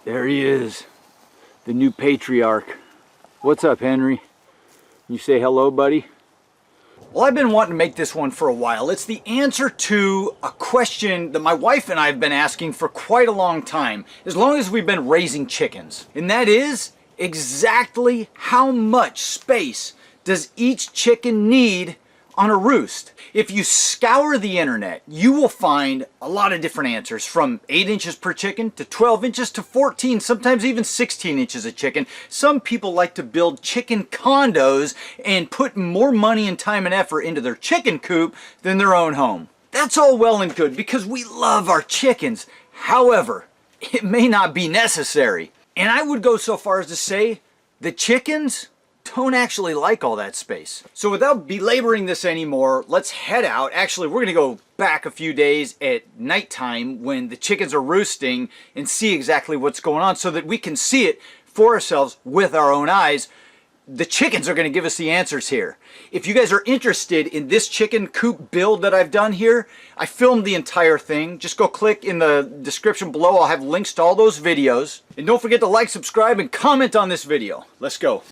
There he is, the new patriarch. What's up, Henry? You say hello, buddy? Well, I've been wanting to make this one for a while. It's the answer to a question that my wife and I have been asking for quite a long time, as long as we've been raising chickens. And that is, exactly how much space does each chicken need on a roost? If you scour the internet, you will find a lot of different answers, from 8 inches per chicken to 12 inches to 14, sometimes even 16 inches a chicken. Some people like to build chicken condos and put more money and time and effort into their chicken coop than their own home. That's all well and good because we love our chickens. However, it may not be necessary. And I would go so far as to say the chickens don't actually like all that space. So without belaboring this anymore, let's head out. Actually, we're gonna go back a few days at nighttime when the chickens are roosting and see exactly what's going on so that we can see it for ourselves with our own eyes. The chickens are gonna give us the answers here. If you guys are interested in this chicken coop build that I've done here, I filmed the entire thing. Just go click in the description below. I'll have links to all those videos. And don't forget to like, subscribe, and comment on this video. Let's go.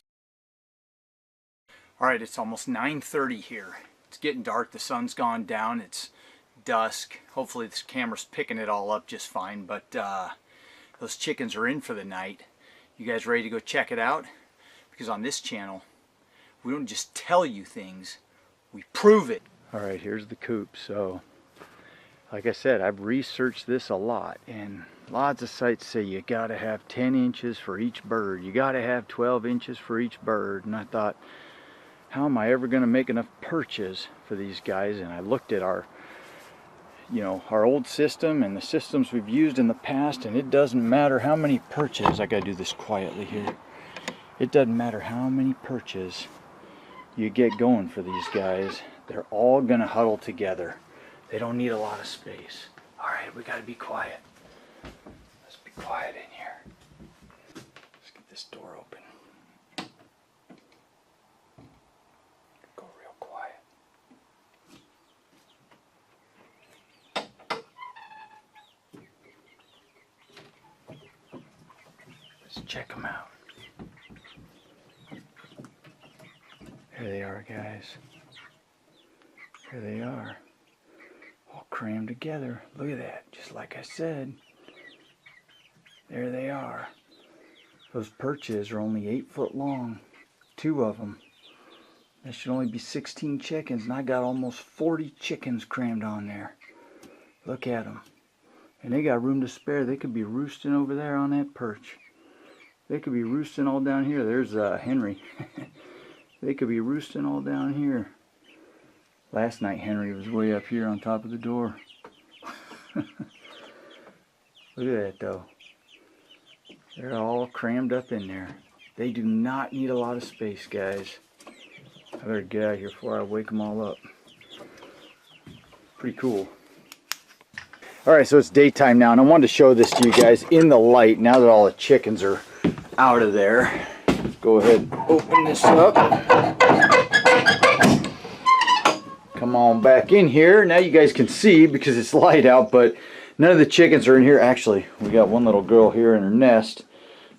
All right, it's almost 9:30 here. It's getting dark, the sun's gone down, it's dusk. Hopefully this camera's picking it all up just fine, but those chickens are in for the night. You guys ready to go check it out? Because on this channel, we don't just tell you things, we prove it. All right, here's the coop. So, like I said, I've researched this a lot, and lots of sites say you gotta have 10 inches for each bird. You gotta have 12 inches for each bird. And I thought, how am I ever going to make enough perches for these guys? And I looked at our old system and the systems we've used in the past, and it doesn't matter how many perches. I got to do this quietly here. It doesn't matter how many perches you get going for these guys. They're all going to huddle together. They don't need a lot of space. All right, we got to be quiet. Let's be quiet in here. Let's get this door open. Check them out. Here they are, guys. Here they are. All crammed together. Look at that. Just like I said. There they are. Those perches are only 8 foot long. 2 of them. That should only be 16 chickens, and I got almost 40 chickens crammed on there. Look at them. And they got room to spare. They could be roosting over there on that perch. They could be roosting all down here. There's Henry. They could be roosting all down here. Last night Henry was way up here on top of the door. Look at that though. They're all crammed up in there. They do not need a lot of space, guys. I better get out of here before I wake them all up. Pretty cool. Alright, so it's daytime now, and I wanted to show this to you guys in the light now that all the chickens are out of there. Let's go ahead and open this up. Come on back in here. Now you guys can see because it's light out, but none of the chickens are in here. Actually, we got one little girl here in her nest.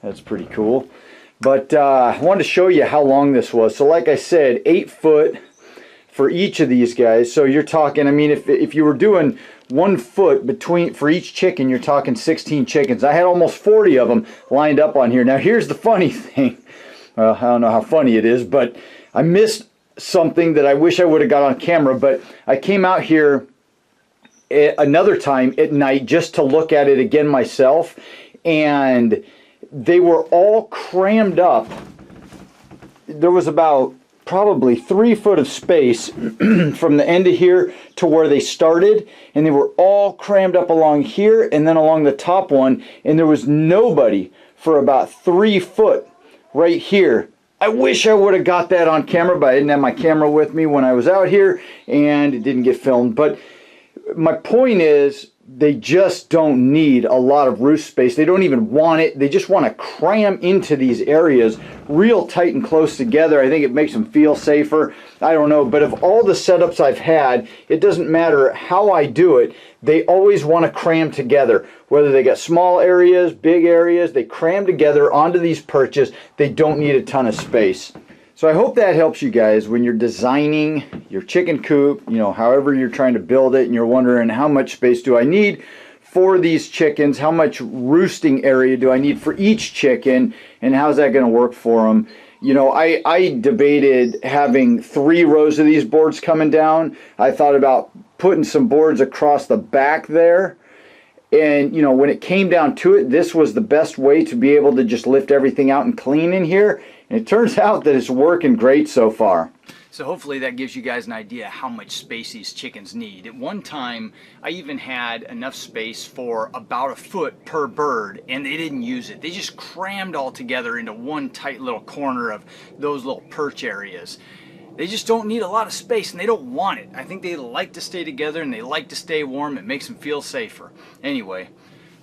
That's pretty cool. But I wanted to show you how long this was. So like I said, 8 foot for each of these guys. So you're talking, I mean, if you were doing 1 foot between for each chicken, you're talking 16 chickens. I had almost 40 of them lined up on here. Now here's the funny thing. Well, I don't know how funny it is, but I missed something that I wish I would have got on camera. But I came out here another time at night just to look at it again myself, and they were all crammed up. There was about probably 3 foot of space from the end of here to where they started, and they were all crammed up along here and then along the top one, and there was nobody for about 3 foot right here. I wish I would have got that on camera, but I didn't have my camera with me when I was out here, and it didn't get filmed. But my point is, they just don't need a lot of roost space. They don't even want it. They just want to cram into these areas real tight and close together. I think it makes them feel safer. I don't know, but of all the setups I've had, it doesn't matter how I do it, they always want to cram together. Whether they got small areas, big areas, they cram together onto these perches. They don't need a ton of space. So I hope that helps you guys when you're designing your chicken coop, you know, however you're trying to build it, and you're wondering how much space do I need for these chickens, how much roosting area do I need for each chicken, and how's that going to work for them. You know, I debated having 3 rows of these boards coming down. I thought about putting some boards across the back there. And, you know, when it came down to it, this was the best way to be able to just lift everything out and clean in here. And it turns out that it's working great so far. So hopefully that gives you guys an idea how much space these chickens need. At one time, I even had enough space for about a foot per bird, and they didn't use it. They just crammed all together into one tight little corner of those little perch areas. They just don't need a lot of space, and they don't want it. I think they like to stay together, and they like to stay warm. It makes them feel safer. Anyway,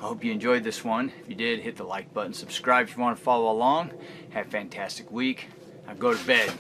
I hope you enjoyed this one. If you did, hit the like button. Subscribe if you want to follow along. Have a fantastic week. Now go to bed.